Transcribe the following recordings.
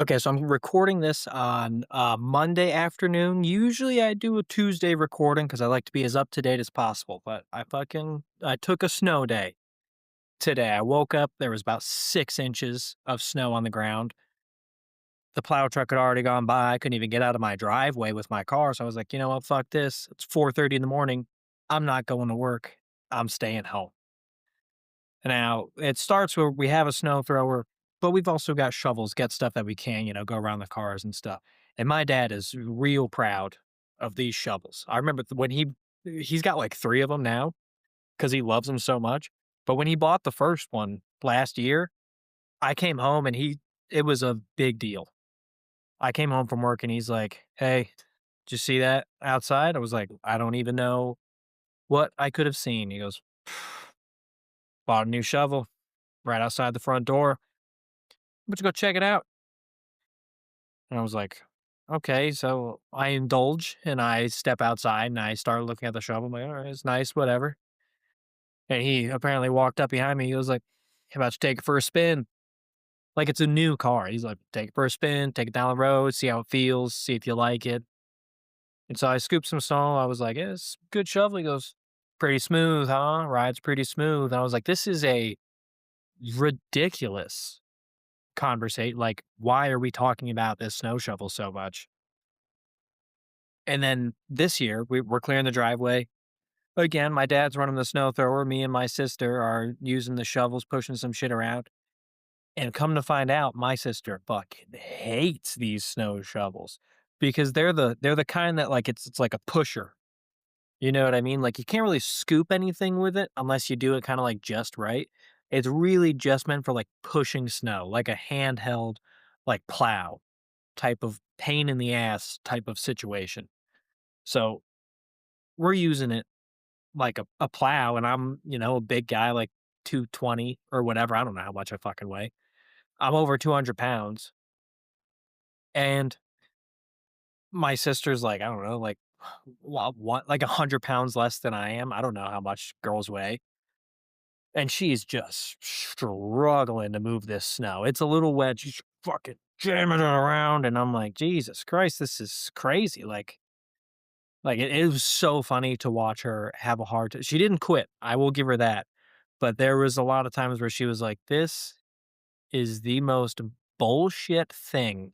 Okay, so I'm recording this on Monday afternoon. Usually I do a Tuesday recording because I like to be as up to date as possible. But I took a snow day today. I woke up, there was about 6 inches of snow on the ground. The plow truck had already gone by. I couldn't even get out of my driveway with my car. So I was like, you know what, fuck this. It's 4:30 in the morning. I'm not going to work. I'm staying home. Now, it starts where we have a snow thrower, but we've also got shovels, get stuff that we can, go around the cars and stuff. And my dad is real proud of these shovels. I remember when he's got like 3 of them now because he loves them so much. But when he bought the first one last year, I came home and it was a big deal. I came home from work and he's like, "Hey, did you see that outside?" I was like, "I don't even know what I could have seen." He goes, "Bought a new shovel right outside the front door. But you go check it out." And I was like, okay. So I indulge and I step outside and I start looking at the shovel. I'm like, all right, it's nice, whatever. And he apparently walked up behind me. He was like, "How about you take it for a spin?" Like it's a new car. He's like, "Take it for a spin, take it down the road, see how it feels, see if you like it." And so I scooped some snow. I was like, "Yeah, it's a good shovel." He goes, "Pretty smooth, huh? Rides pretty smooth." And I was like, this is a ridiculous conversation. Like, why are we talking about this snow shovel so much? And then this year, we're clearing the driveway. Again, my dad's running the snow thrower. Me and my sister are using the shovels, pushing some shit around. And come to find out, my sister fucking hates these snow shovels because they're the kind that like it's like a pusher. You know what I mean? Like you can't really scoop anything with it unless you do it kind of like just right. It's really just meant for like pushing snow, like a handheld like plow type of pain in the ass type of situation. So we're using it like a plow, and I'm, a big guy, like 220 or whatever. I don't know how much I fucking weigh. I'm over 200 pounds. And my sister's like, I don't know, like, what, like 100 pounds less than I am. I don't know how much girls weigh. And she's just struggling to move this snow. It's a little wet. She's fucking jamming it around. And I'm like, Jesus Christ, this is crazy. Like it was so funny to watch her have a hard time. She didn't quit. I will give her that. But there was a lot of times where she was like, "This is the most bullshit thing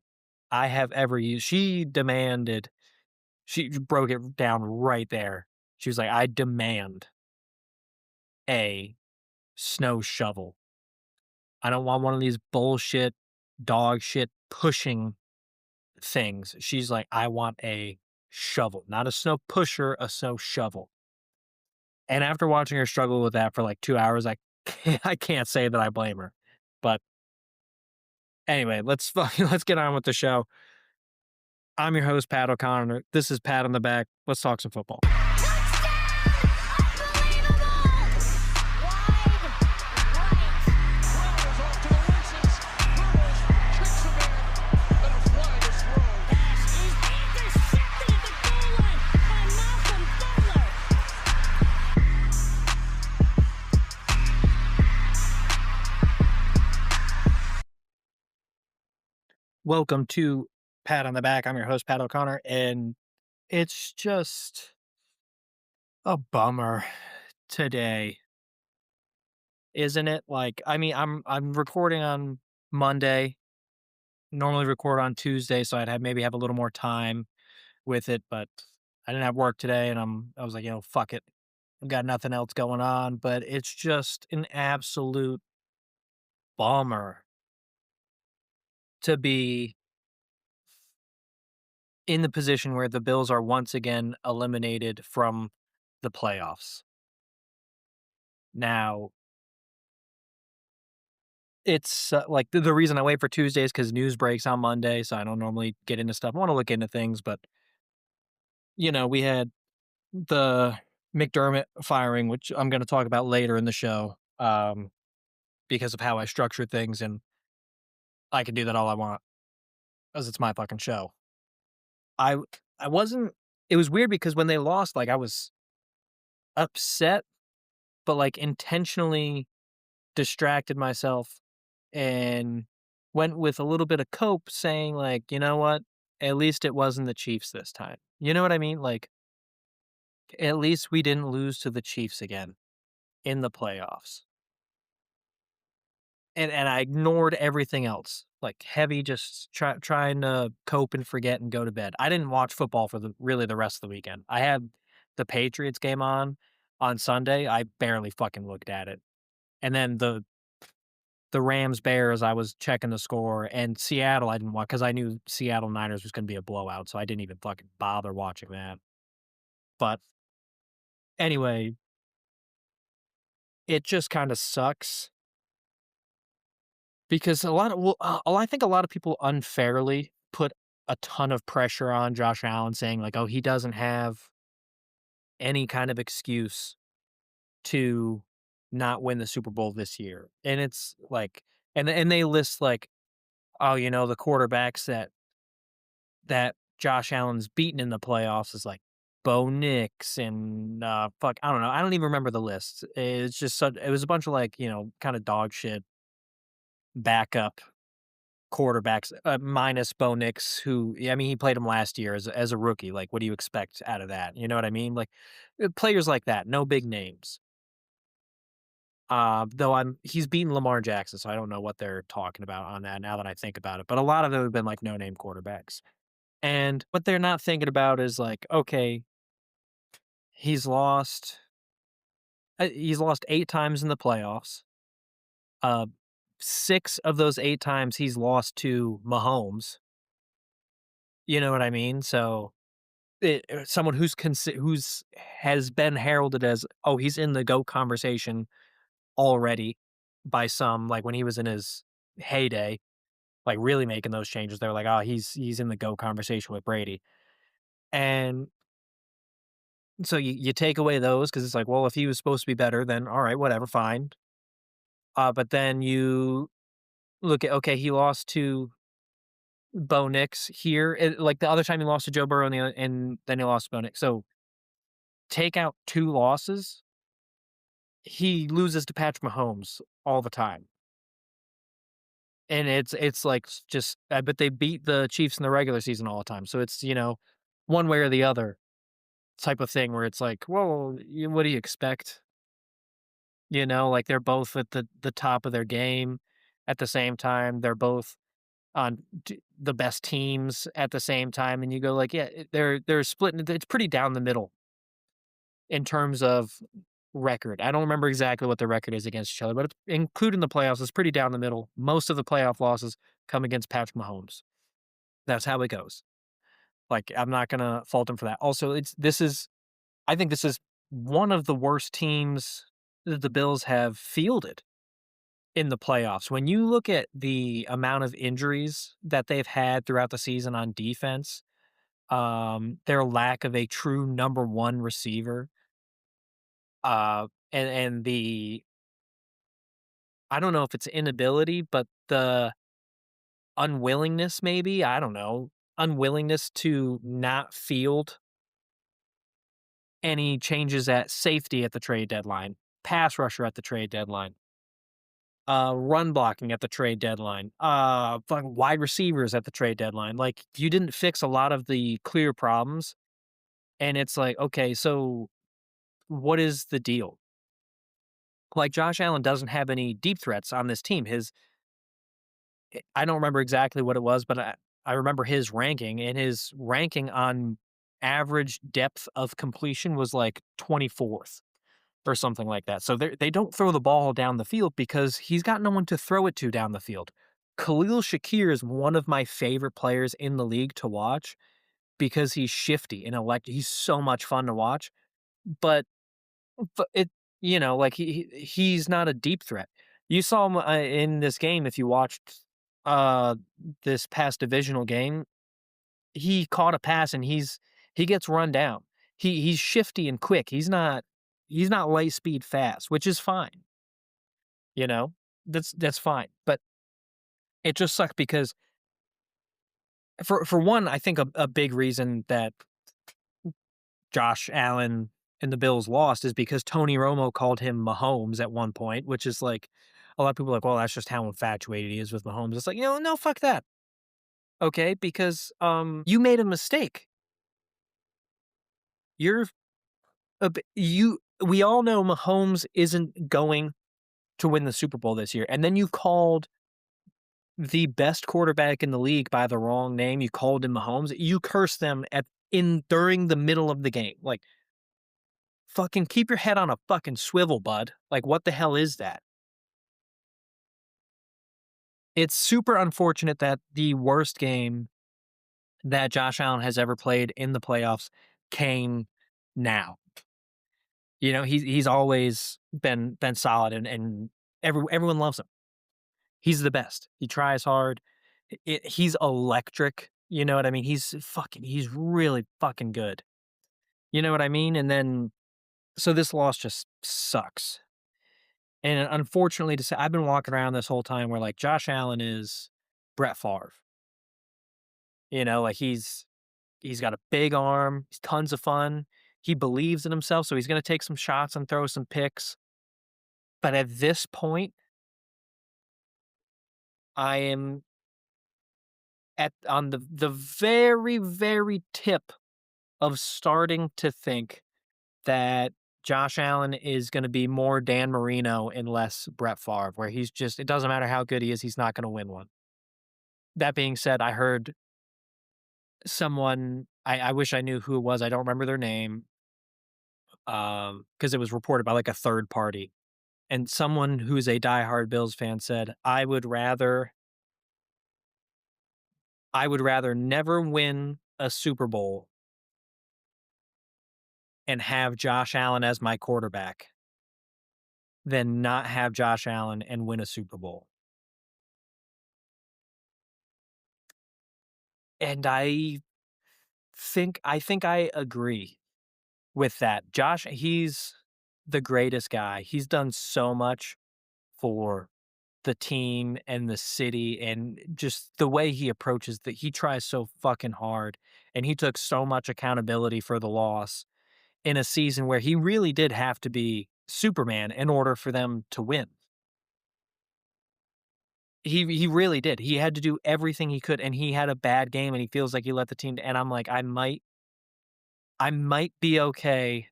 I have ever used." She broke it down right there. She was like, "I demand a snow shovel. I don't want one of these bullshit dog shit pushing things." She's like, "I want a shovel, not a snow pusher, a snow shovel." And after watching her struggle with that for like 2 hours, I can't say that I blame her. But anyway, let's get on with the show. I'm your host, Pat O'Connor. This is Pat on the Back. Let's talk some football. Welcome to Pat on the Back. I'm your host, Pat O'Connor, and it's just a bummer today, isn't it? Like, I mean, I'm recording on Monday. Normally record on Tuesday, so maybe have a little more time with it, but I didn't have work today, and I was like, fuck it. I've got nothing else going on, but it's just an absolute bummer to be in the position where the Bills are once again eliminated from the playoffs. Now, it's like the reason I wait for Tuesday is because news breaks on Monday, so I don't normally get into stuff. I want to look into things, but we had the McDermott firing, which I'm going to talk about later in the show, because of how I structure things, and I can do that all I want because it's my fucking show. I I wasn't. It was weird because when they lost, like I was upset, but like intentionally distracted myself and went with a little bit of cope saying like, "You know what? At least it wasn't the Chiefs this time." You know what I mean? Like, at least we didn't lose to the Chiefs again in the playoffs. And I ignored everything else, like, heavy just trying to cope and forget and go to bed. I didn't watch football for the rest of the weekend. I had the Patriots game on Sunday, I barely fucking looked at it. And then the Rams Bears, I was checking the score, and Seattle I didn't watch because I knew Seattle Niners was gonna be a blowout, so I didn't even fucking bother watching that. But anyway, it just kinda sucks because I think a lot of people unfairly put a ton of pressure on Josh Allen saying like, "Oh, he doesn't have any kind of excuse to not win the Super Bowl this year." And it's like and they list like, "Oh, the quarterbacks that Josh Allen's beaten in the playoffs is like Bo Nix and, fuck, I don't know. I don't even remember the list. It's just it was a bunch of like, kinda dog shit backup quarterbacks, minus Bo Nix, who, yeah, I mean, he played him last year as a rookie. Like, what do you expect out of that? You know what I mean? Like, players like that, no big names. Though he's beaten Lamar Jackson, so I don't know what they're talking about on that now that I think about it. But a lot of them have been like no name quarterbacks. And what they're not thinking about is like, okay, he's lost he's lost 8 times in the playoffs. Uh, 6 of those 8 times he's lost to Mahomes. You know what I mean? So someone who's has been heralded as, "Oh, he's in the GOAT conversation already," by some, like, when he was in his heyday, like, really making those changes, they're like, "Oh, he's in the GOAT conversation with Brady." And so you take away those because it's like, well, if he was supposed to be better, then alright, whatever, fine. But then you look at, okay, he lost to Bo Nix here, like, the other time he lost to Joe Burrow and then he lost to Bo Nix. So take out 2 losses, he loses to Patrick Mahomes all the time. And it's like just but they beat the Chiefs in the regular season all the time. So it's, one way or the other type of thing where it's like, well, what do you expect? Like they're both at the top of their game at the same time. They're both on the best teams at the same time, and you go like, yeah, they're splitting. It's pretty down the middle in terms of record. I don't remember exactly what the record is against each other, but it's, including the playoffs, it's pretty down the middle. Most of the playoff losses come against Patrick Mahomes. That's how it goes. Like, I'm not gonna fault him for that. Also, I think this is one of the worst teams that the Bills have fielded in the playoffs. When you look at the amount of injuries that they've had throughout the season on defense, their lack of a true number one receiver, and the I don't know if it's inability, but the unwillingness, maybe, I don't know, unwillingness to not field any changes at safety at the trade deadline, pass rusher at the trade deadline, run blocking at the trade deadline, fucking wide receivers at the trade deadline. Like, you didn't fix a lot of the clear problems, and it's like, okay, so what is the deal? Like, Josh Allen doesn't have any deep threats on this team. I don't remember exactly what it was, but I remember his ranking, and his ranking on average depth of completion was like 24th or something like that. So they don't throw the ball down the field because he's got no one to throw it to down the field. Khalil Shakir is one of my favorite players in the league to watch because he's shifty and he's so much fun to watch. But it, like he's not a deep threat. You saw him in this game if you watched uh this past divisional game. He caught a pass and he gets run down. He's shifty and quick. He's not light speed fast, which is fine. You know, that's fine. But it just sucked because for one, I think a big reason that Josh Allen and the Bills lost is because Tony Romo called him Mahomes at one point, which is like, a lot of people are like, well, that's just how infatuated he is with Mahomes. It's like, no, fuck that. Okay, because you made a mistake. You're you. We all know Mahomes isn't going to win the Super Bowl this year, and then you called the best quarterback in the league by the wrong name. You called him Mahomes. You cursed them at in during the middle of the game. Like, fucking keep your head on a fucking swivel, bud. Like, what the hell is that? It's super unfortunate that the worst game that Josh Allen has ever played in the playoffs came now. He's always been solid and everyone loves him. He's the best. He tries hard. He's electric. You know what I mean? He's really fucking good. You know what I mean? And then so this loss just sucks. And unfortunately to say, I've been walking around this whole time where like Josh Allen is Brett Favre. Like he's got a big arm, he's tons of fun. He believes in himself, so he's gonna take some shots and throw some picks. But at this point, I am at on the very, very tip of starting to think that Josh Allen is gonna be more Dan Marino and less Brett Favre, where he's just it doesn't matter how good he is, he's not gonna win one. That being said, I heard someone I wish I knew who it was, I don't remember their name, because it was reported by, like, a third party, and someone who's a diehard Bills fan said, I would rather never win a Super Bowl and have Josh Allen as my quarterback than not have Josh Allen and win a Super Bowl." And I think I agree with that. Josh, he's the greatest guy. He's done so much for the team and the city and just the way he approaches that he tries so fucking hard and he took so much accountability for the loss in a season where he really did have to be Superman in order for them to win. He really did. He had to do everything he could and he had a bad game and he feels like he let the team and I'm like I might be okay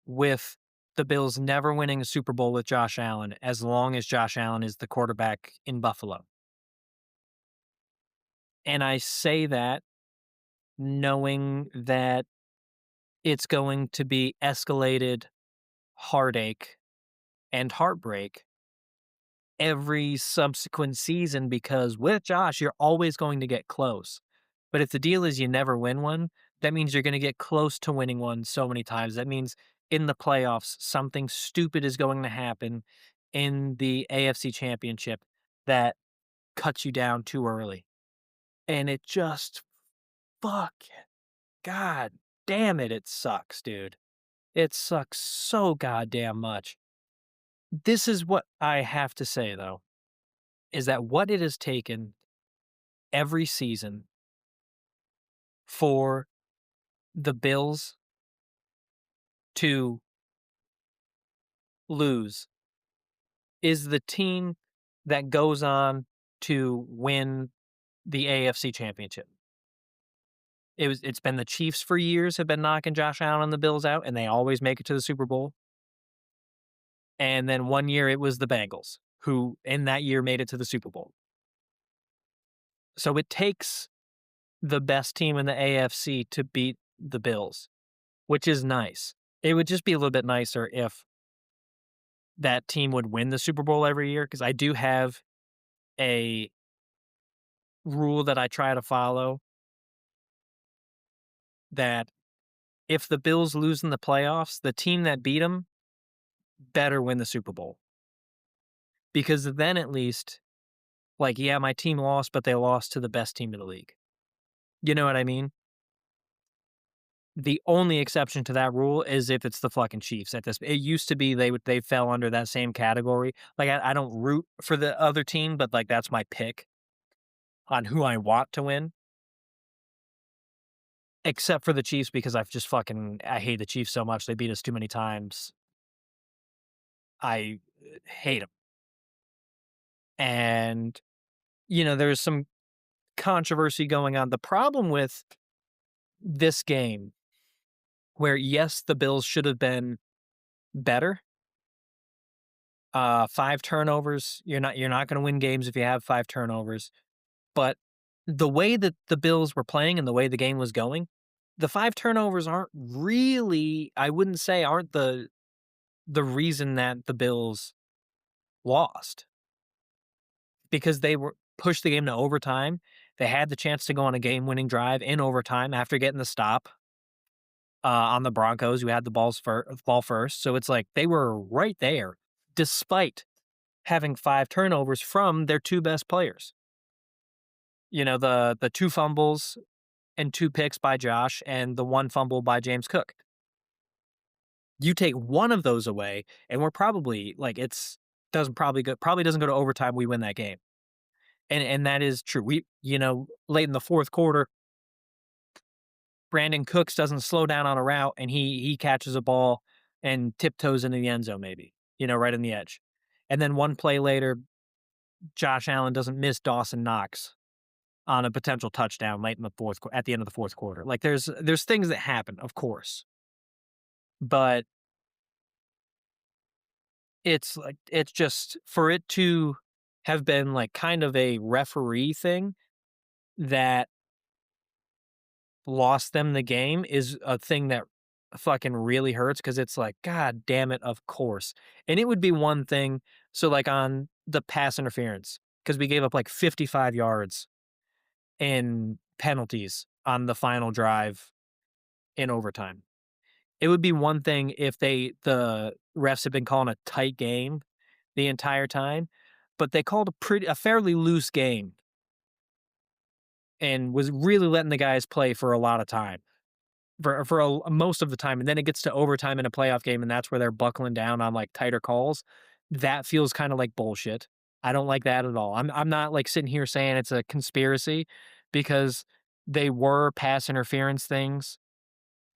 with the Bills never winning a Super Bowl with Josh Allen as long as Josh Allen is the quarterback in Buffalo. And I say that knowing that it's going to be escalated heartache and heartbreak every subsequent season because with Josh, you're always going to get close. But if the deal is you never win one, that means you're going to get close to winning one so many times. That means in the playoffs, something stupid is going to happen in the AFC Championship that cuts you down too early. And it just, fuck, God damn it, it sucks, dude. It sucks so goddamn much. This is what I have to say, though, is that what it has taken every season for the Bills to lose is the team that goes on to win the AFC Championship. It's been the Chiefs for years have been knocking Josh Allen and the Bills out, and they always make it to the Super Bowl. And then one year it was the Bengals, who in that year made it to the Super Bowl. So it takes the best team in the AFC to beat the Bills, which is nice. It would just be a little bit nicer if that team would win the Super Bowl every year, because I do have a rule that I try to follow that if the Bills lose in the playoffs, the team that beat them better win the Super Bowl. Because then at least, like, yeah, my team lost, but they lost to the best team in the league. You know what I mean? The only exception to that rule is if it's the fucking Chiefs. It used to be they fell under that same category. Like I don't root for the other team, but like that's my pick on who I want to win. Except for the Chiefs because I hate the Chiefs so much. They beat us too many times. I hate him. And, there's some controversy going on. The problem with this game, where yes, the Bills should have been better. 5 turnovers. You're not going to win games if you have 5 turnovers. But the way that the Bills were playing and the way the game was going, the 5 turnovers aren't really, I wouldn't say, aren't the reason that the Bills lost, because they were pushed the game to overtime. They had the chance to go on a game-winning drive in overtime after getting the stop on the Broncos, who had the ball first. So it's like they were right there, despite having 5 turnovers from their 2 best players. The 2 fumbles and 2 picks by Josh and the 1 fumble by James Cook. You take one of those away, and we're probably like probably doesn't go to overtime. We win that game, and that is true. Late in the fourth quarter, Brandon Cooks doesn't slow down on a route, and he catches a ball and tiptoes into the end zone, maybe right on the edge, and then one play later, Josh Allen doesn't miss Dawson Knox on a potential touchdown late in the at the end of the fourth quarter. Like there's things that happen, of course, but it's just for it to have been like kind of a referee thing that lost them the game is a thing that fucking really hurts, because it's like, God damn it, of course. And it would be one thing. So like on the pass interference, because we gave up like 55 yards in penalties on the final drive in overtime. It would be one thing if the refs had been calling a tight game the entire time, but they called a fairly loose game and was really letting the guys play for a lot of time, most of the time, and then it gets to overtime in a playoff game, and that's where they're buckling down on, like, tighter calls. That feels kinda like bullshit. I don't like that at all. I'm not, like, sitting here saying it's a conspiracy, because they were pass interference things.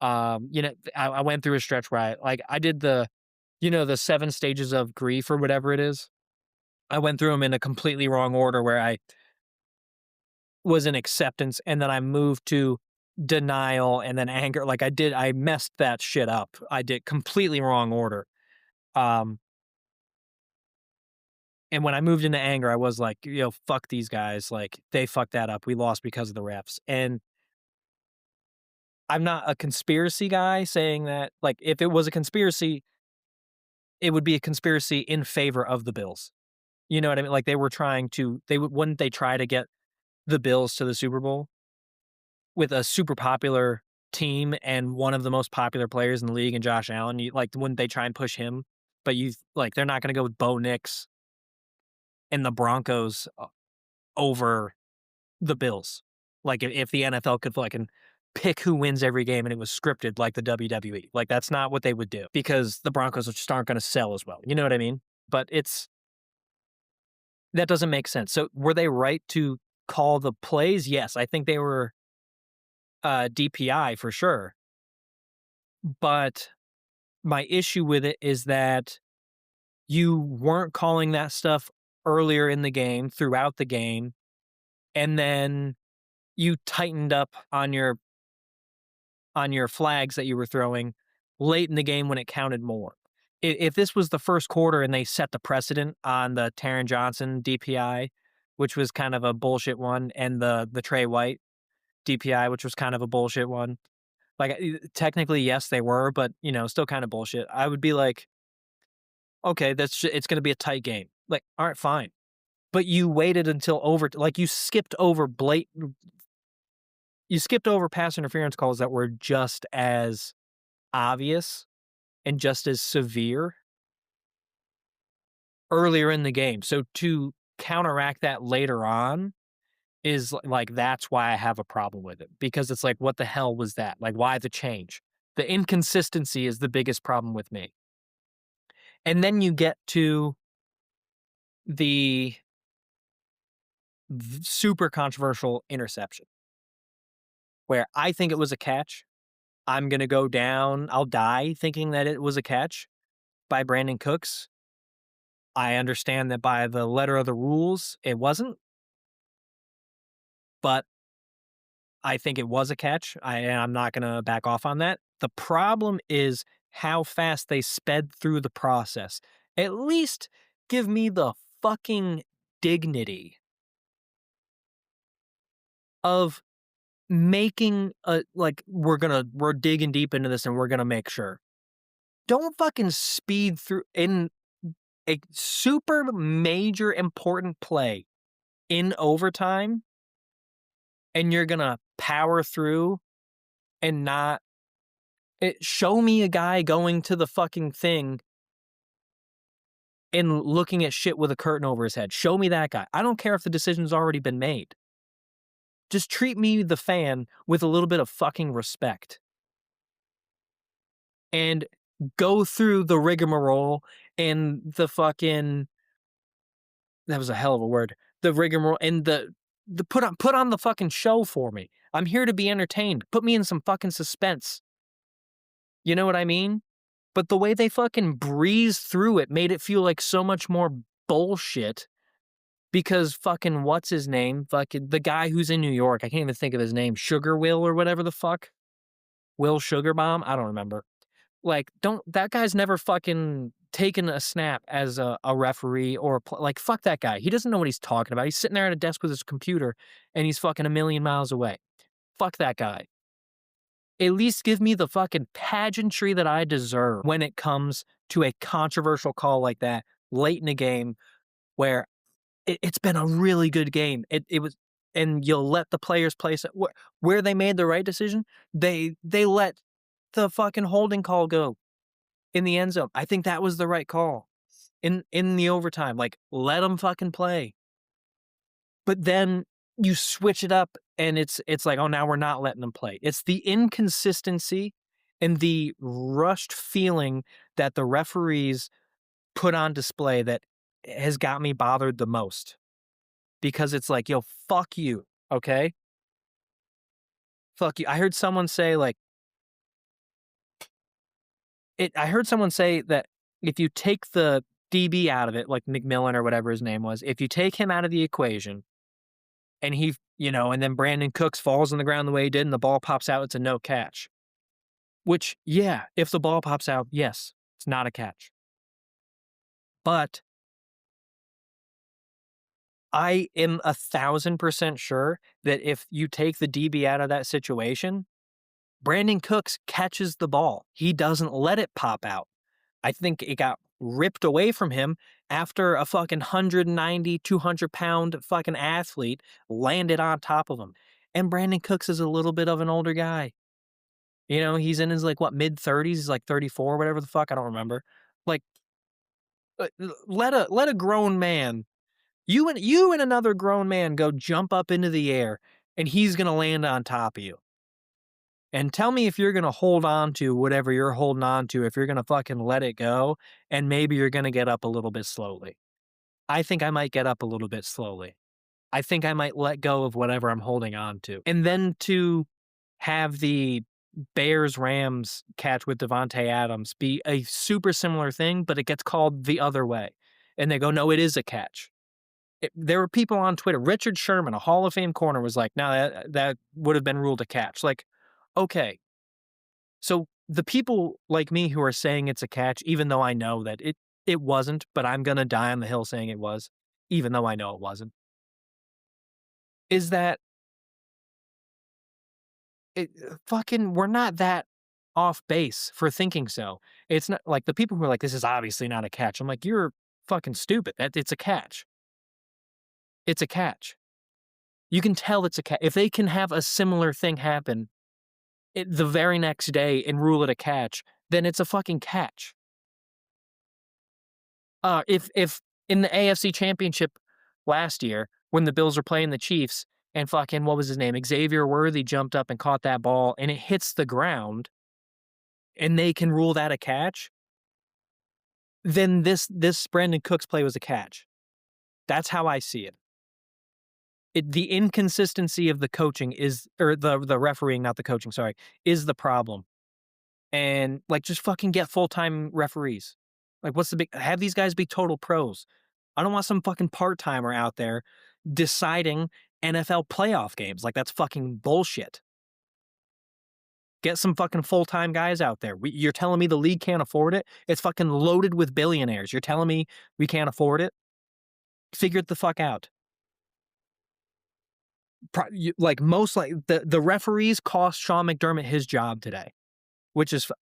I went through a stretch where I did the 7 stages of grief or whatever it is. I went through them in a completely wrong order, where I was in acceptance, and then I moved to denial and then anger. Like I messed that shit up. I did completely wrong order. Um, and when I moved into anger, I was like, fuck these guys. Like they fucked that up. We lost because of the refs. And I'm not a conspiracy guy saying that. Like if it was a conspiracy, it would be a conspiracy in favor of the Bills. You know what I mean? Like wouldn't they try to get the Bills to the Super Bowl with a super popular team and one of the most popular players in the league, and Josh Allen? Wouldn't they try and push him? But they're not gonna go with Bo Nix and the Broncos over the Bills. Like, if the NFL could fucking pick who wins every game and it was scripted like the WWE, like, that's not what they would do, because the Broncos just aren't gonna sell as well, you know what I mean? But that doesn't make sense. So, were they right to call the plays? Yes, I think they were, DPI for sure. But my issue with it is that you weren't calling that stuff earlier in the game, throughout the game, and then you tightened up on your flags that you were throwing late in the game when it counted more. If this was the first quarter and they set the precedent on the Taron Johnson DPI, which was kind of a bullshit one, and the Trey White DPI, which was kind of a bullshit one. Like, technically, yes, they were, but, still kind of bullshit. I would be like, okay, it's going to be a tight game. Like, all right, fine. But you waited until you skipped over pass interference calls that were just as obvious and just as severe earlier in the game. So to counteract that later on is like, that's why I have a problem with it, because it's like, what the hell was that? Like, why the change? The inconsistency is the biggest problem with me. And then you get to the super controversial interception, where I think it was a catch. I'm going to go down. I'll die thinking that it was a catch by Brandon Cooks. I understand that by the letter of the rules, it wasn't, but I think it was a catch. I'm not gonna back off on that. The problem is how fast they sped through the process. At least give me the fucking dignity of making a like, we're digging deep into this and we're gonna make sure. Don't fucking speed through in a super major important play in overtime, and you're gonna power through and not show me a guy going to the fucking thing and looking at shit with a curtain over his head. Show me that guy. I don't care if the decision's already been made. Just treat me, the fan, with a little bit of fucking respect. And go through the rigmarole and the fucking that was a hell of a word. The rigmarole and the put on the fucking show for me. I'm here to be entertained. Put me in some fucking suspense. You know what I mean? But the way they fucking breezed through it made it feel like so much more bullshit because fucking what's his name? Fucking the guy who's in New York. I can't even think of his name. Sugar Will or whatever the fuck. Will Sugarbomb? I don't remember. Like, don't that guy's never fucking taken a snap as a referee or like fuck that guy. He doesn't know what he's talking about. He's sitting there at a desk with his computer and he's fucking a million miles away. Fuck that guy. At least give me the fucking pageantry that I deserve when it comes to a controversial call like that late in a game where it's been a really good game. It was, and you'll let the players play where they made the right decision. They let the fucking holding call go in the end zone. I think that was the right call in the overtime. Like, let them fucking play. But then you switch it up and it's like, oh, now we're not letting them play. It's the inconsistency and the rushed feeling that the referees put on display that has got me bothered the most. Because it's like, yo, fuck you, okay? Fuck you. I heard someone say like I heard someone say that if you take the DB out of it, like McMillan or whatever his name was, if you take him out of the equation and and then Brandon Cooks falls on the ground the way he did and the ball pops out, it's a no catch. Which, yeah, if the ball pops out, yes, it's not a catch. But I am 1,000% sure that if you take the DB out of that situation, Brandon Cooks catches the ball. He doesn't let it pop out. I think it got ripped away from him after a fucking 190, 200-pound fucking athlete landed on top of him. And Brandon Cooks is a little bit of an older guy. He's in his, like, what, mid-30s? He's, like, 34, whatever the fuck, I don't remember. Like, let a grown man you and another grown man go jump up into the air, and he's gonna land on top of you. And tell me if you're gonna hold on to whatever you're holding on to, if you're gonna fucking let it go, and maybe you're gonna get up a little bit slowly. I think I might get up a little bit slowly. I think I might let go of whatever I'm holding on to. And then to have the Bears-Rams catch with Devontae Adams be a super similar thing, but it gets called the other way. And they go, no, it is a catch. There were people on Twitter. Richard Sherman, a Hall of Fame corner, was like, no, that would have been ruled a catch. Like, okay. So the people like me who are saying it's a catch, even though I know that it wasn't, but I'm going to die on the hill saying it was, even though I know it wasn't, is that we're not that off base for thinking so. It's not like the people who are like, this is obviously not a catch. I'm like, you're fucking stupid. It's a catch. It's a catch. You can tell it's a catch. If they can have a similar thing happen the very next day and rule it a catch, then it's a fucking catch. If in the AFC Championship last year, when the Bills were playing the Chiefs, and fucking, what was his name? Xavier Worthy jumped up and caught that ball, and it hits the ground, and they can rule that a catch, then this Brandon Cooks play was a catch. That's how I see it. The inconsistency of the coaching or the refereeing, not the coaching, sorry, is the problem. And, like, just fucking get full-time referees. Like, what's the big have these guys be total pros. I don't want some fucking part-timer out there deciding NFL playoff games. Like, that's fucking bullshit. Get some fucking full-time guys out there. You're telling me the league can't afford it? It's fucking loaded with billionaires. You're telling me we can't afford it? Figure it the fuck out. Like, the referees cost Sean McDermott his job today, which is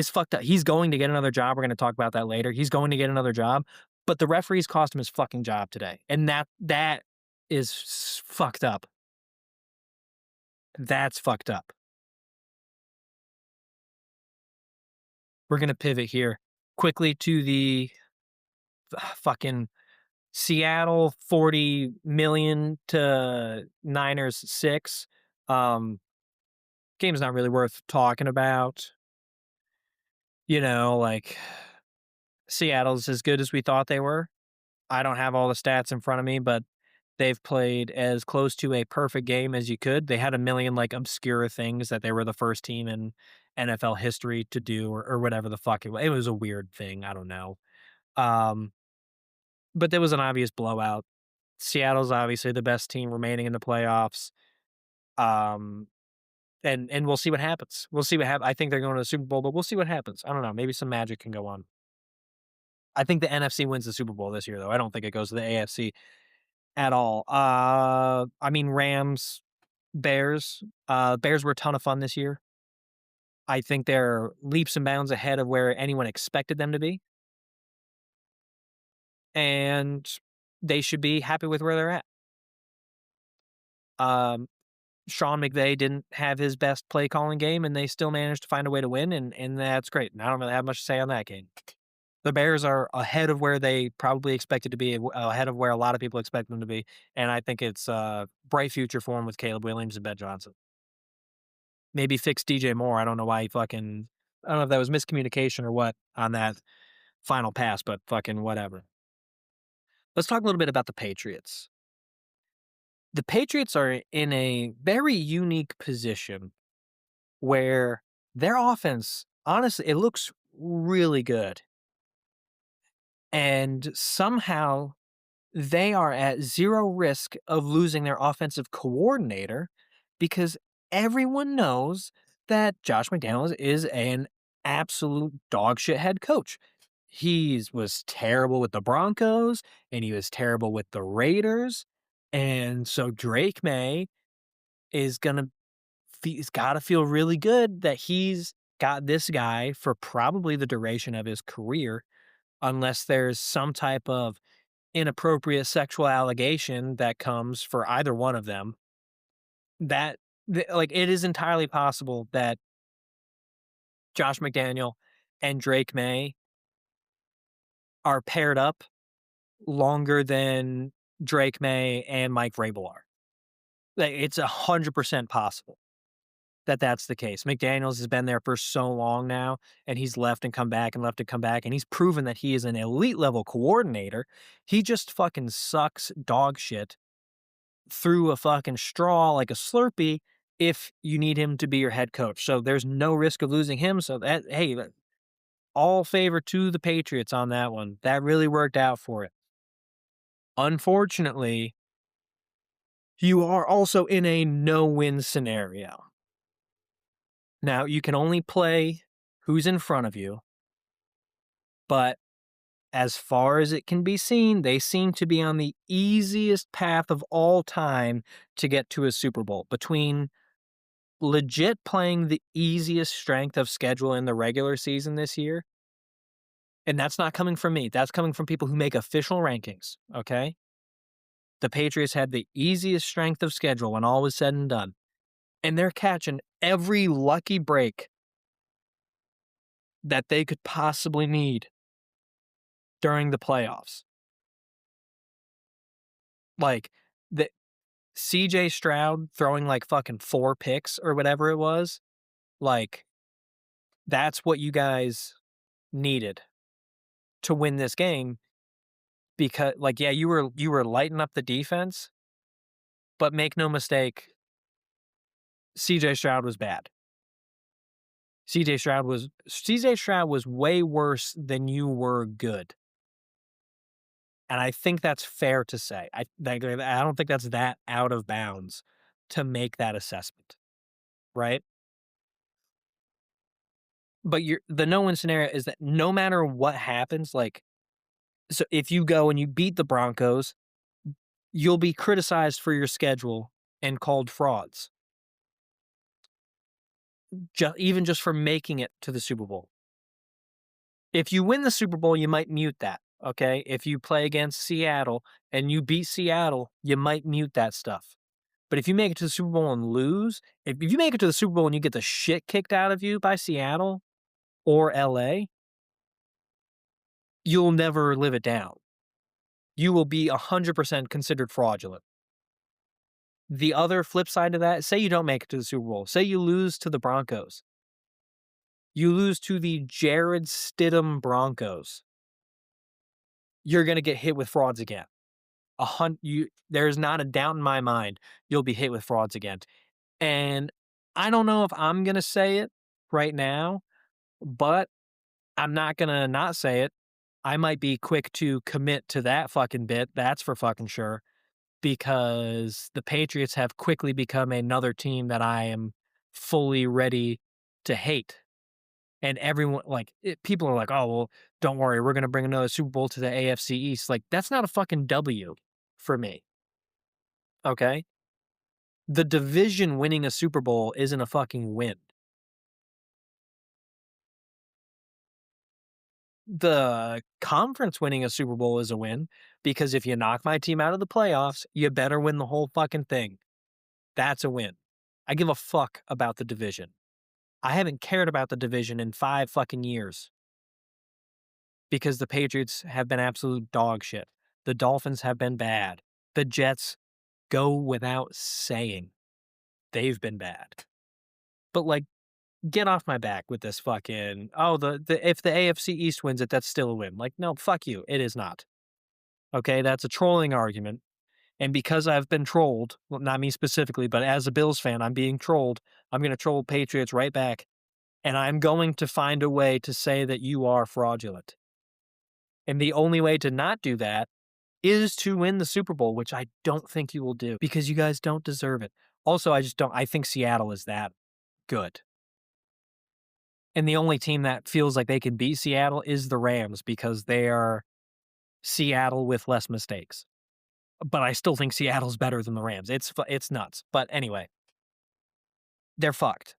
fucked up. He's going to get another job. We're gonna talk about that later. He's going to get another job, but the referees cost him his fucking job today, and that is fucked up. That's fucked up. We're gonna pivot here quickly to the fucking Seattle 40 million to Niners 6. Game's not really worth talking about. Like Seattle's as good as we thought they were. I don't have all the stats in front of me, but they've played as close to a perfect game as you could. They had a million like obscure things that they were the first team in NFL history to do or whatever the fuck it was. It was a weird thing. I don't know. Um, but there was an obvious blowout. Seattle's obviously the best team remaining in the playoffs. Um, and we'll see what happens. We'll see what happens. I think they're going to the Super Bowl, but we'll see what happens. I don't know. Maybe some magic can go on. I think the NFC wins the Super Bowl this year, though. I don't think it goes to the AFC at all. I mean, Rams, Bears. Bears were a ton of fun this year. I think they're leaps and bounds ahead of where anyone expected them to be. And they should be happy with where they're at. Um, Sean McVay didn't have his best play calling game, and they still managed to find a way to win, and that's great. And I don't really have much to say on that game. The Bears are ahead of where they probably expected to be, ahead of where a lot of people expect them to be, and I think it's a bright future for them with Caleb Williams and Ben Johnson. Maybe fix DJ Moore. I don't know why I don't know if that was miscommunication or what on that final pass, but fucking whatever. Let's talk a little bit about the Patriots. The Patriots are in a very unique position where their offense, honestly, it looks really good. And somehow they are at zero risk of losing their offensive coordinator because everyone knows that Josh McDaniels is an absolute dogshit head coach. He was terrible with the Broncos and he was terrible with the Raiders. And so Drake May is he's got to feel really good that he's got this guy for probably the duration of his career, unless there's some type of inappropriate sexual allegation that comes for either one of them. Like, it is entirely possible that Josh McDaniel and Drake May are paired up longer than Drake May and Mike Vrabel are. Like, it's 100% possible that that's the case. McDaniels has been there for so long now, and he's left and come back and left and come back, and he's proven that he is an elite level coordinator. He just fucking sucks dog shit through a fucking straw like a Slurpee if you need him to be your head coach. So there's no risk of losing him. So hey, all favor to the Patriots on that one. That really worked out for it. Unfortunately, you are also in a no-win scenario. Now, you can only play who's in front of you, but as far as it can be seen, they seem to be on the easiest path of all time to get to a Super Bowl. Between legit playing the easiest strength of schedule in the regular season this year, and that's not coming from me, that's coming from people who make official rankings, okay? The Patriots had the easiest strength of schedule when all was said and done, and they're catching every lucky break that they could possibly need during the playoffs. Like, the CJ Stroud throwing like fucking 4 picks or whatever it was, like, that's what you guys needed to win this game because, like, yeah, you were lighting up the defense, but make no mistake, CJ Stroud was bad. CJ Stroud was way worse than you were good. And I think that's fair to say. I don't think that's that out of bounds to make that assessment, right? But the no-win scenario is that no matter what happens, like, so if you go and you beat the Broncos, you'll be criticized for your schedule and called frauds, even just for making it to the Super Bowl. If you win the Super Bowl, you might mute that, okay? If you play against Seattle and you beat Seattle, you might mute that stuff. But if you make it to the Super Bowl and lose, if you make it to the Super Bowl and you get the shit kicked out of you by Seattle or LA, you'll never live it down. You will be 100% considered fraudulent. The other flip side of that, say you don't make it to the Super Bowl. Say you lose to the Broncos. You lose to the Jared Stidham Broncos. You're going to get hit with frauds again. There's not a doubt in my mind you'll be hit with frauds again. And I don't know if I'm going to say it right now, but I'm not going to not say it. I might be quick to commit to that fucking bit. That's for fucking sure. Because the Patriots have quickly become another team that I am fully ready to hate. And everyone, like, people are like, oh, well, don't worry. We're going to bring another Super Bowl to the AFC East. Like, that's not a fucking W for me. Okay. The division winning a Super Bowl isn't a fucking win. The conference winning a Super Bowl is a win because if you knock my team out of the playoffs, you better win the whole fucking thing. That's a win. I give a fuck about the division. I haven't cared about the division in 5 fucking years because the Patriots have been absolute dog shit. The Dolphins have been bad. The Jets go without saying. They've been bad. But, like, get off my back with this fucking, oh, if the AFC East wins it, that's still a win. Like, no, fuck you. It is not. Okay, that's a trolling argument. And because I've been trolled, well, not me specifically, but as a Bills fan, I'm being trolled. I'm going to troll Patriots right back. And I'm going to find a way to say that you are fraudulent. And the only way to not do that is to win the Super Bowl, which I don't think you will do because you guys don't deserve it. Also, I think Seattle is that good. And the only team that feels like they can beat Seattle is the Rams because they are Seattle with less mistakes. But I still think Seattle's better than the Rams. It's nuts. But anyway, they're fucked.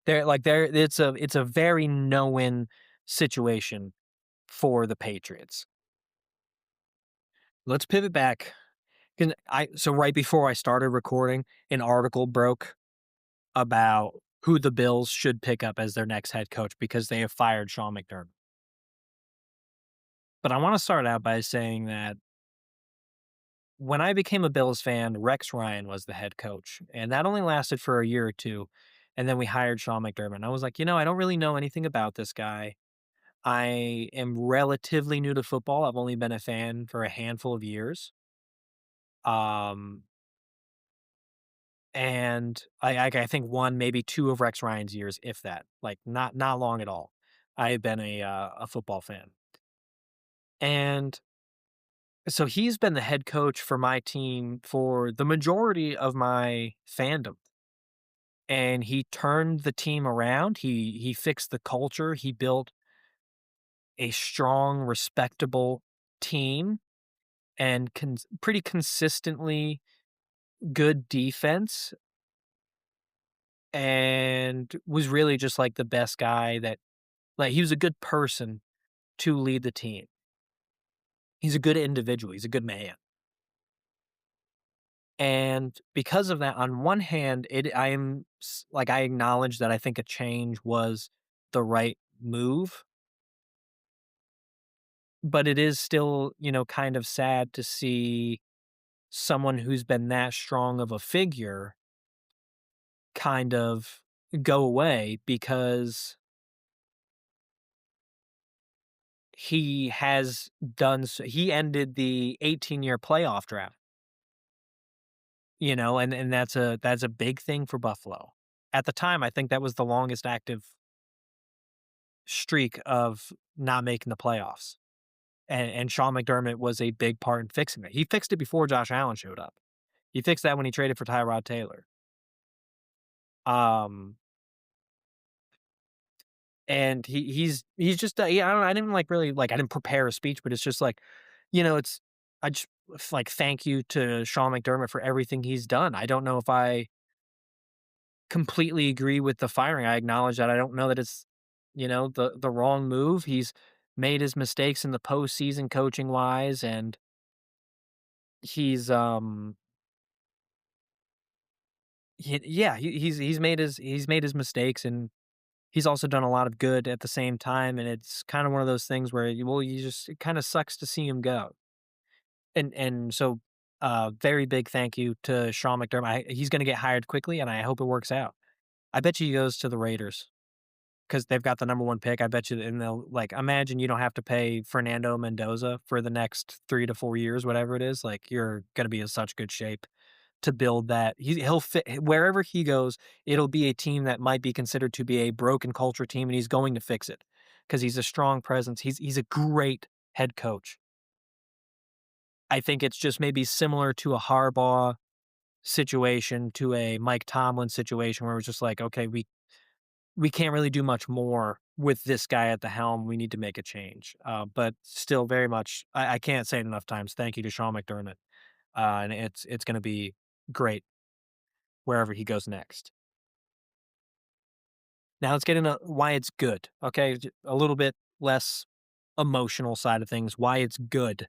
It's a very no-win situation for the Patriots. Let's pivot back. So right before I started recording, an article broke about who the Bills should pick up as their next head coach because they have fired Sean McDermott. But I want to start out by saying that when I became a Bills fan, Rex Ryan was the head coach, and that only lasted for a year or two, and then we hired Sean McDermott. And I was like, I don't really know anything about this guy. I am relatively new to football. I've only been a fan for a handful of years. Um, and I think 1, maybe 2 of Rex Ryan's years, if that. Like not long at all. I've been a football fan, and so he's been the head coach for my team for the majority of my fandom. And he turned the team around. He fixed the culture. He built a strong, respectable team and pretty consistently good defense, and was really just like the best guy he was a good person to lead the team. He's a good individual. He's a good man. And because of that, on one hand, I acknowledge that I think a change was the right move, but it is still, kind of sad to see someone who's been that strong of a figure kind of go away because he ended the 18-year playoff draft, and that's a big thing for Buffalo. at the time, I think that was the longest active streak of not making the playoffs. And Sean McDermott was a big part in fixing it. He fixed it before Josh Allen showed up. He fixed that when he traded for Tyrod Taylor. Um, and he's just yeah, I don't know, I didn't like really like I didn't prepare a speech, but it's just like, it's I just like thank you to Sean McDermott for everything he's done. I don't know if I completely agree with the firing. I acknowledge that I don't know that it's the wrong move. He's made his mistakes in the postseason coaching wise, and he's he's made his mistakes, and he's also done a lot of good at the same time, and it's kind of one of those things where you just it kind of sucks to see him go. And so very big thank you to Sean McDermott. He's going to get hired quickly, and I hope it works out. I bet you he goes to the Raiders because they've got the number one pick. I bet you, and they'll like imagine you don't have to pay Fernando Mendoza for the next 3 to 4 years, whatever it is. Like you're going to be in such good shape to build that. He'll fit wherever he goes. It'll be a team that might be considered to be a broken culture team, and he's going to fix it because he's a strong presence. He's a great head coach. I think it's just maybe similar to a Harbaugh situation, to a Mike Tomlin situation, where it was just like, okay, we can't really do much more with this guy at the helm. We need to make a change. But still, very much, I can't say it enough times. Thank you to Sean McDermott, and it's going to be great wherever he goes next. Now let's get into why it's good. Okay, a little bit less emotional side of things. Why it's good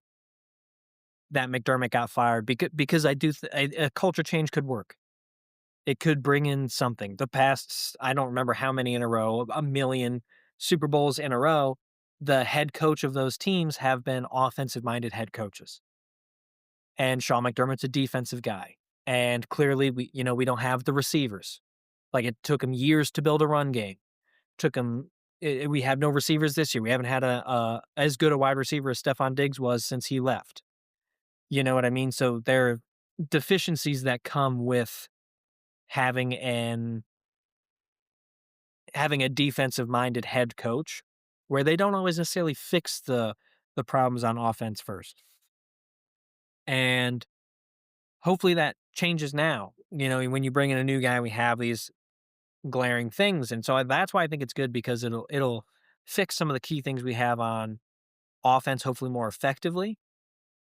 that McDermott got fired because I do a culture change could work. It could bring in something. The past, I don't remember how many in a row, a million Super Bowls in a row. The head coach of those teams have been offensive minded head coaches, and Sean McDermott's a defensive guy. And clearly, we don't have the receivers. Like it took him years to build a run game. Took him we have no receivers this year. We haven't had a as good a wide receiver as Stephon Diggs was since he left. You know what I mean? So there are deficiencies that come with having an having a defensive-minded head coach where they don't always necessarily fix the problems on offense first. And hopefully that changes now. When you bring in a new guy, we have these glaring things, and so that's why I think it's good because it'll fix some of the key things we have on offense, hopefully more effectively,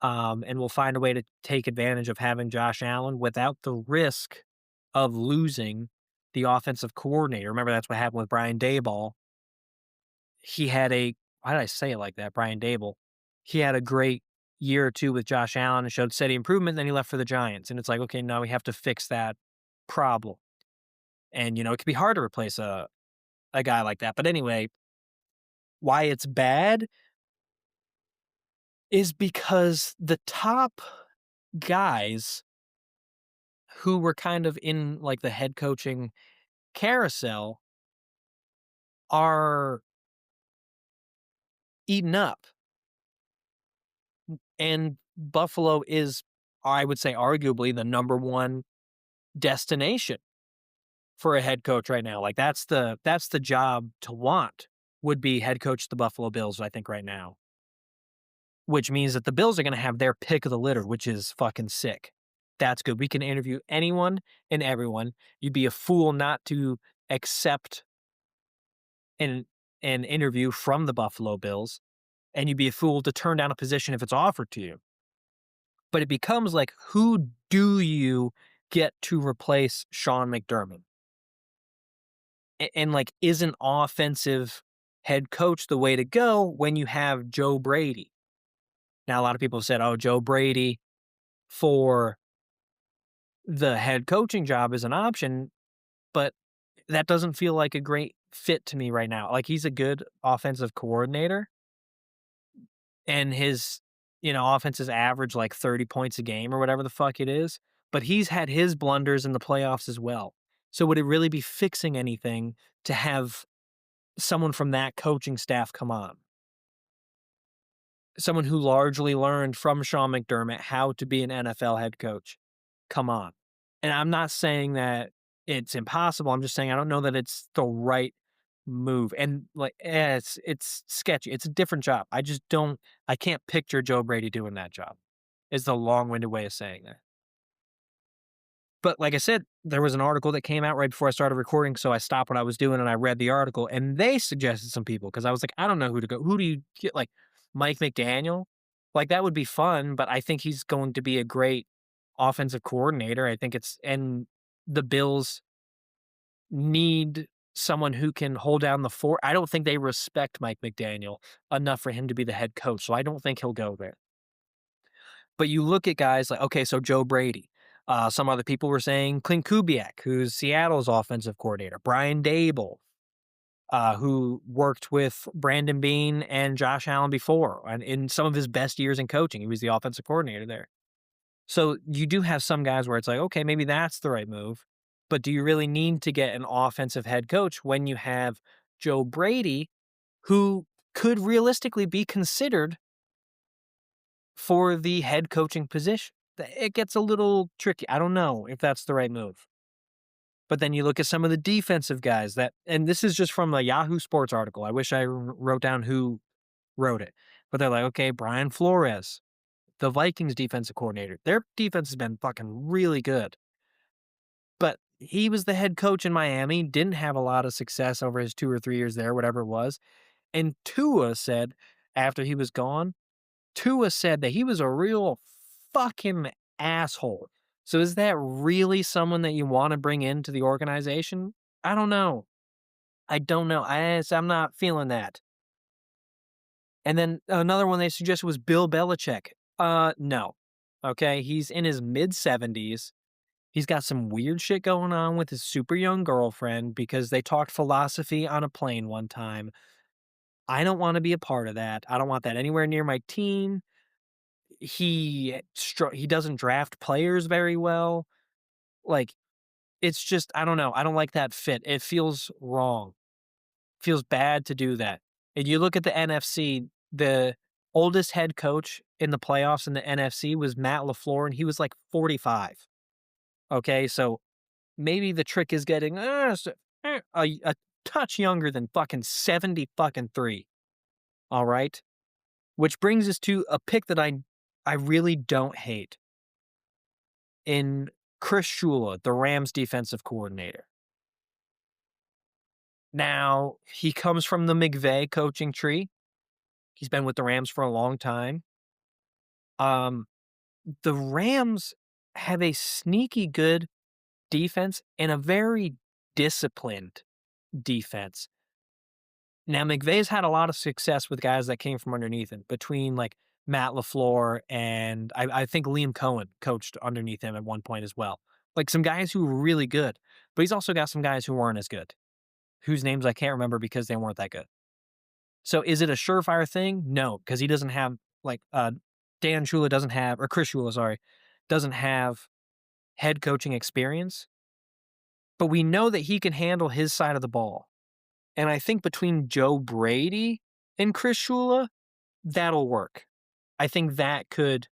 and we'll find a way to take advantage of having Josh Allen without the risk of losing the offensive coordinator. Remember, that's what happened with Brian Daboll. He had a why did I say it like that? Brian Daboll. He had a great year or two with Josh Allen and showed steady improvement. Then he left for the Giants, and it's like, okay, now we have to fix that problem. And it can be hard to replace a guy like that. But anyway, why it's bad is because the top guys who were kind of in like the head coaching carousel are eaten up. And Buffalo is, I would say, arguably the number one destination for a head coach right now. Like that's the job to want, would be head coach of the Buffalo Bills, I think, right now. Which means that the Bills are gonna have their pick of the litter, which is fucking sick. That's good. We can interview anyone and everyone. You'd be a fool not to accept an an interview from the Buffalo Bills, and you'd be a fool to turn down a position if it's offered to you. But it becomes like, who do you get to replace Sean McDermott? And like, is an offensive head coach the way to go when you have Joe Brady? Now, a lot of people have said, oh, Joe Brady for the head coaching job is an option, but that doesn't feel like a great fit to me right now. Like, he's a good offensive coordinator, and his, offenses average like 30 points a game or whatever the fuck it is, but he's had his blunders in the playoffs as well. So would it really be fixing anything to have someone from that coaching staff come on? Someone who largely learned from Sean McDermott how to be an NFL head coach come on. And I'm not saying that it's impossible. I'm just saying I don't know that it's the right move. And like, it's sketchy. It's a different job. I can't picture Joe Brady doing that job. Is the long-winded way of saying that. But like I said, there was an article that came out right before I started recording, so I stopped what I was doing and I read the article, and they suggested some people because I was like, I don't know who to go. Who do you get? Like Mike McDaniel, like that would be fun, but I think he's going to be a great offensive coordinator. I think it's and the Bills need someone who can hold down the fort. I don't think they respect Mike McDaniel enough for him to be the head coach, so I don't think he'll go there. But you look at guys like, okay, so Joe Brady. Some other people were saying Clint Kubiak, who's Seattle's offensive coordinator, Brian Dable, who worked with Brandon Beane and Josh Allen before, and in some of his best years in coaching, he was the offensive coordinator there. So you do have some guys where it's like, okay, maybe that's the right move, but do you really need to get an offensive head coach when you have Joe Brady, who could realistically be considered for the head coaching position? It gets a little tricky. I don't know if that's the right move. But then you look at some of the defensive guys that, and this is just from a Yahoo Sports article. I wish I wrote down who wrote it, but they're like, okay, Brian Flores, the Vikings defensive coordinator. Their defense has been fucking really good, but he was the head coach in Miami, didn't have a lot of success over his 2 or 3 years there, whatever it was. And Tua said after he was gone, Tua said that he was a real fucking asshole. So is that really someone that you wanna bring into the organization? I don't know. I don't know. I'm not feeling that. And then another one they suggested was Bill Belichick. No. Okay, he's in his mid-70s. He's got some weird shit going on with his super young girlfriend because they talked philosophy on a plane one time. I don't wanna be a part of that. I don't want that anywhere near my team. He doesn't draft players very well. Like, it's just I don't know. I don't like that fit. It feels wrong. Feels bad to do that. And you look at the NFC, the oldest head coach in the playoffs in the NFC was Matt LaFleur, and he was like 45. Okay, so maybe the trick is getting a touch younger than fucking 70 fucking 3. All right, which brings us to a pick that I really don't hate in Chris Shula, the Rams defensive coordinator. Now, he comes from the McVay coaching tree. He's been with the Rams for a long time. Um, the Rams have a sneaky good defense and a very disciplined defense. Now, McVay's had a lot of success with guys that came from underneath him, between like Matt LaFleur and I think Liam Cohen coached underneath him at one point as well. Like some guys who were really good, but he's also got some guys who weren't as good, whose names I can't remember because they weren't that good. So is it a surefire thing? No, because he doesn't have like Dan Shula doesn't have, or Chris Shula, sorry, doesn't have head coaching experience, but we know that he can handle his side of the ball. And I think between Joe Brady and Chris Shula, that'll work. I think that could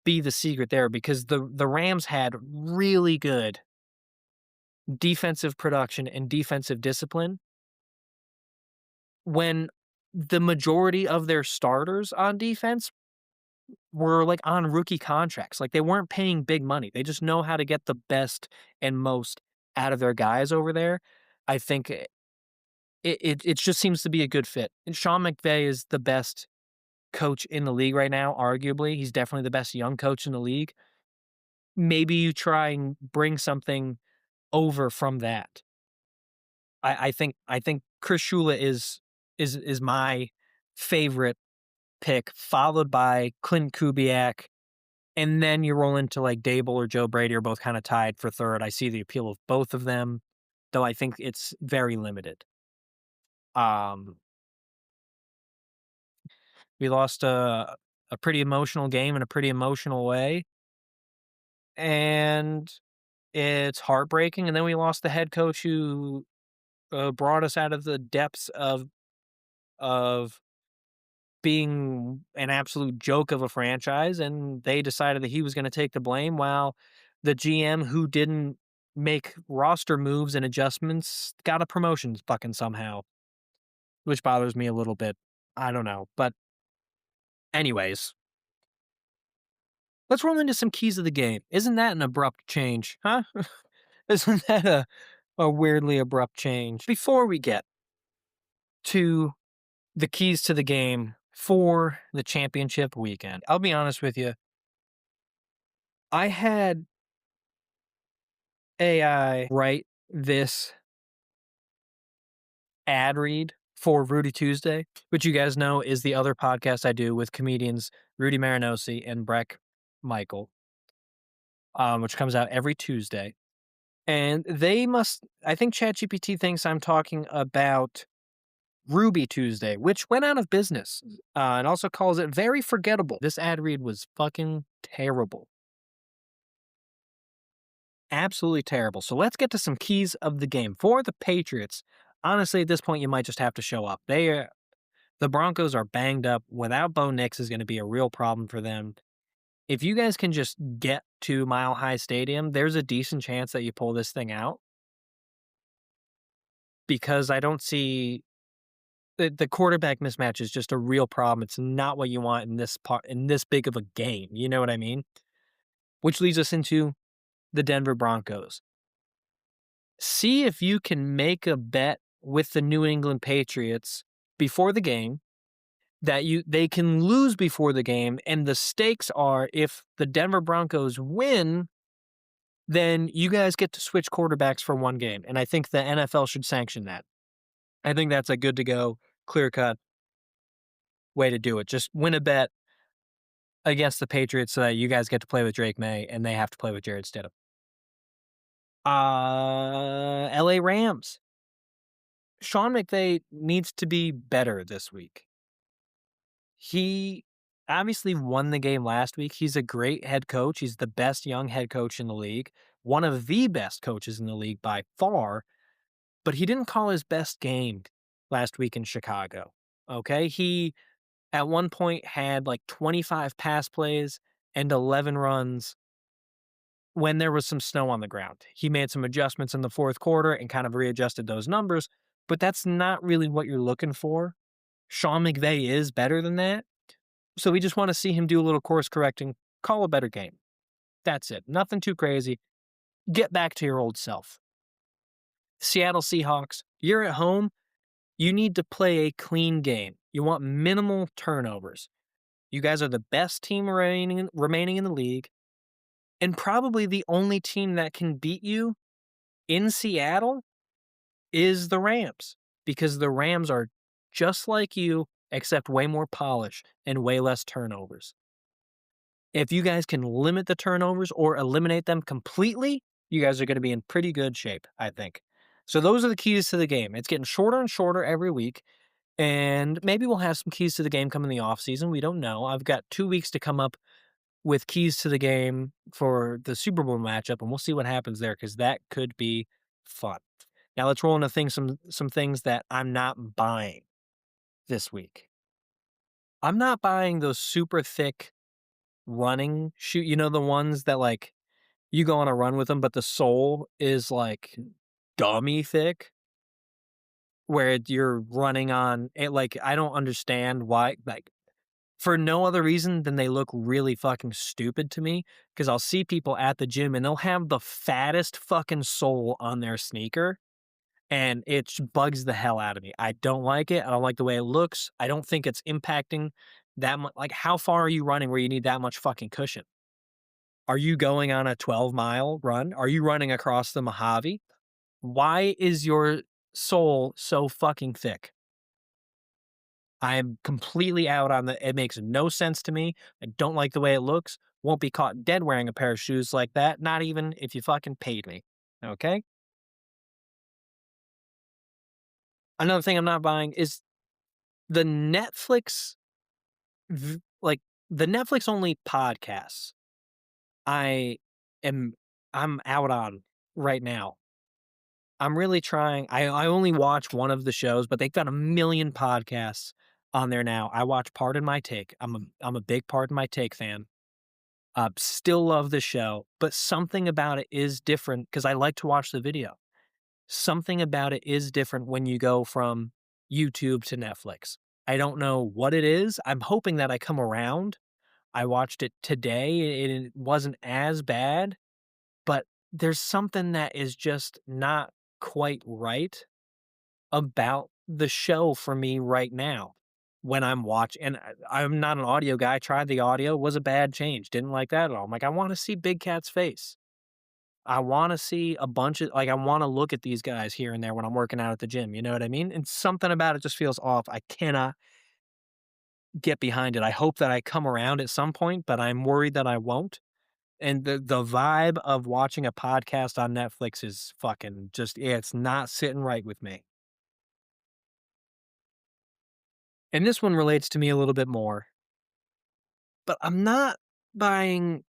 be the secret there because the Rams had really good defensive production and defensive discipline when the majority of their starters on defense were like on rookie contracts. Like they weren't paying big money. They just know how to get the best and most out of their guys over there. I think it just seems to be a good fit. And Sean McVay is the best coach in the league right now, arguably. He's definitely the best young coach in the league. Maybe you try and bring something over from that. I think Chris Shula is my favorite pick, followed by Clint Kubiak, and then you roll into like Dable or Joe Brady are both kind of tied for third. I see the appeal of both of them, though I think it's very limited. Um, we lost a pretty emotional game in a pretty emotional way, and it's heartbreaking. And then we lost the head coach who brought us out of the depths of being an absolute joke of a franchise, and they decided that he was going to take the blame while the GM who didn't make roster moves and adjustments, got a promotion fucking somehow, which bothers me a little bit. I don't know. But anyways, let's roll into some keys of the game. Isn't that an abrupt change, huh? Isn't that a weirdly abrupt change? Before we get to the keys to the game for the championship weekend, I'll be honest with you. I had AI write this ad read for Rudy Tuesday, which you guys know is the other podcast I do with comedians Rudy Marinosi and Breck Michael, which comes out every Tuesday. And I think ChatGPT thinks I'm talking about Ruby Tuesday, which went out of business, and also calls it very forgettable. This ad read was fucking terrible. Absolutely terrible. So let's get to some keys of the game. For the Patriots, honestly, at this point, you might just have to show up. The Broncos are banged up. Without Bo Nix is going to be a real problem for them. If you guys can just get to Mile High Stadium, there's a decent chance that you pull this thing out. Because I don't see the quarterback mismatch is just a real problem. It's not what you want in this big of a game. You know what I mean? Which leads us into the Denver Broncos. See if you can make a bet with the New England Patriots before the game that they can lose before the game, and the stakes are if the Denver Broncos win, then you guys get to switch quarterbacks for one game, and I think the NFL should sanction that. I think that's a good to go, clear-cut way to do it. Just win a bet against the Patriots so that you guys get to play with Drake May, and they have to play with Jared Stidham. LA Rams. Sean McVay needs to be better this week. He obviously won the game last week. He's a great head coach. He's the best young head coach in the league, one of the best coaches in the league by far, but he didn't call his best game last week in Chicago. Okay? He, at one point, had like 25 pass plays and 11 runs when there was some snow on the ground. He made some adjustments in the fourth quarter and kind of readjusted those numbers, but that's not really what you're looking for. Sean McVay is better than that. So we just want to see him do a little course correcting, call a better game. That's it. Nothing too crazy. Get back to your old self. Seattle Seahawks, you're at home. You need to play a clean game. You want minimal turnovers. You guys are the best team remaining in the league, and probably the only team that can beat you in Seattle is the Rams, because the Rams are just like you, except way more polish and way less turnovers. If you guys can limit the turnovers or eliminate them completely, you guys are going to be in pretty good shape, I think. So those are the keys to the game. It's getting shorter and shorter every week, and maybe we'll have some keys to the game come in the offseason. We don't know. I've got 2 weeks to come up with keys to the game for the Super Bowl matchup, and we'll see what happens there, because that could be fun. Now let's roll into some things that I'm not buying this week. I'm not buying those super thick running shoe. You know, the ones that like you go on a run with them, but the sole is like gummy thick, where you're running on it. Like, I don't understand why, like, for no other reason than they look really fucking stupid to me, because I'll see people at the gym and they'll have the fattest fucking sole on their sneaker, and it bugs the hell out of me. I don't like it. I don't like the way it looks. I don't think it's impacting that much. Like, how far are you running where you need that much fucking cushion? Are you going on a 12-mile run? Are you running across the Mojave? Why is your sole so fucking thick? I'm completely out on it makes no sense to me. I don't like the way it looks. Won't be caught dead wearing a pair of shoes like that, not even if you fucking paid me. Okay? Another thing I'm not buying is the Netflix like the Netflix only podcasts. I am I'm out on right now. I'm really trying. I only watch one of the shows, but they've got a million podcasts on there now. I watch Pardon My Take. I'm a big Pardon My Take fan. Still love the show, but something about it is different because I like to watch the video. Something about it is different when you go from YouTube to Netflix. I don't know what it is. I'm hoping that I come around. I watched it today, and it wasn't as bad, but there's something that is just not quite right about the show for me right now when I'm watching. And I'm not an audio guy. Tried the audio, was a bad change. Didn't like that at all. I'm like, I want to see Big Cat's face. I want to see a bunch of like I want to look at these guys here and there when I'm working out at the gym. You know what I mean? And something about it just feels off. I cannot get behind it. I hope that I come around at some point, but I'm worried that I won't. And the vibe of watching a podcast on Netflix is fucking just yeah, it's not sitting right with me. And this one relates to me a little bit more, but I'm not buying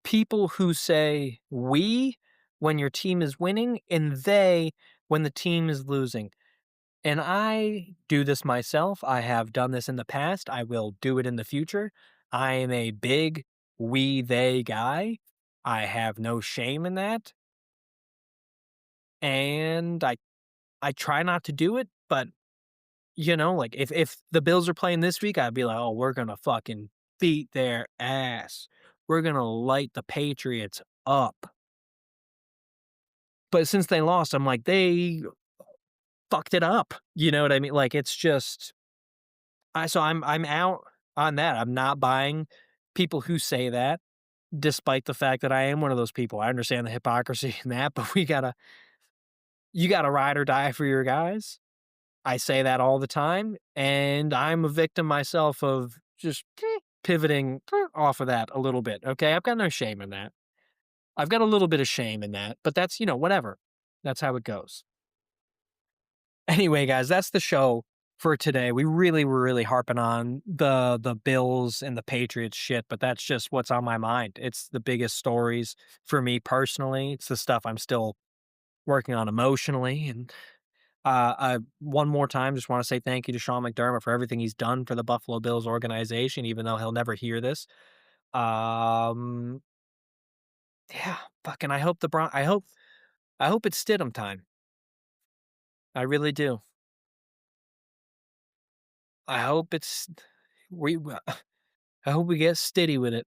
people who say we when your team is winning and they when the team is losing. And I do this myself. I have done this in the past. I will do it in the future. I am a big we they guy. I have no shame in that. And I try not to do it, but like if the Bills are playing this week, I'd be like, "Oh, we're gonna fucking beat their ass. We're gonna light the Patriots up." But since they lost, I'm like, they fucked it up. You know what I mean? Like it's just I'm out on that. I'm not buying people who say that, despite the fact that I am one of those people. I understand the hypocrisy in that, but you gotta ride or die for your guys. I say that all the time, and I'm a victim myself of just pivoting off of that a little bit. Okay. I've got no shame in that. I've got a little bit of shame in that, but that's, whatever. That's how it goes. Anyway, guys, that's the show for today. We really were really harping on the Bills and the Patriots shit, but that's just what's on my mind. It's the biggest stories for me personally. It's the stuff I'm still working on emotionally. And I one more time just want to say thank you to Sean McDermott for everything he's done for the Buffalo Bills organization, even though he'll never hear this. Um, yeah, fucking. I hope it's Stidham time. I really do. I hope it's we. I hope we get steady with it.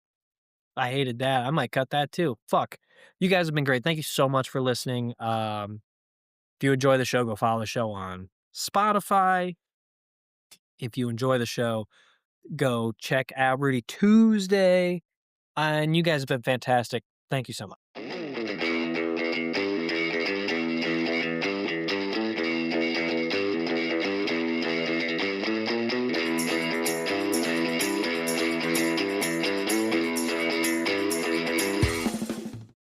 I hated that. I might cut that too. Fuck. You guys have been great. Thank you so much for listening. If you enjoy the show, go follow the show on Spotify. If you enjoy the show, go check out Rudy Tuesday. And you guys have been fantastic. Thank you so much.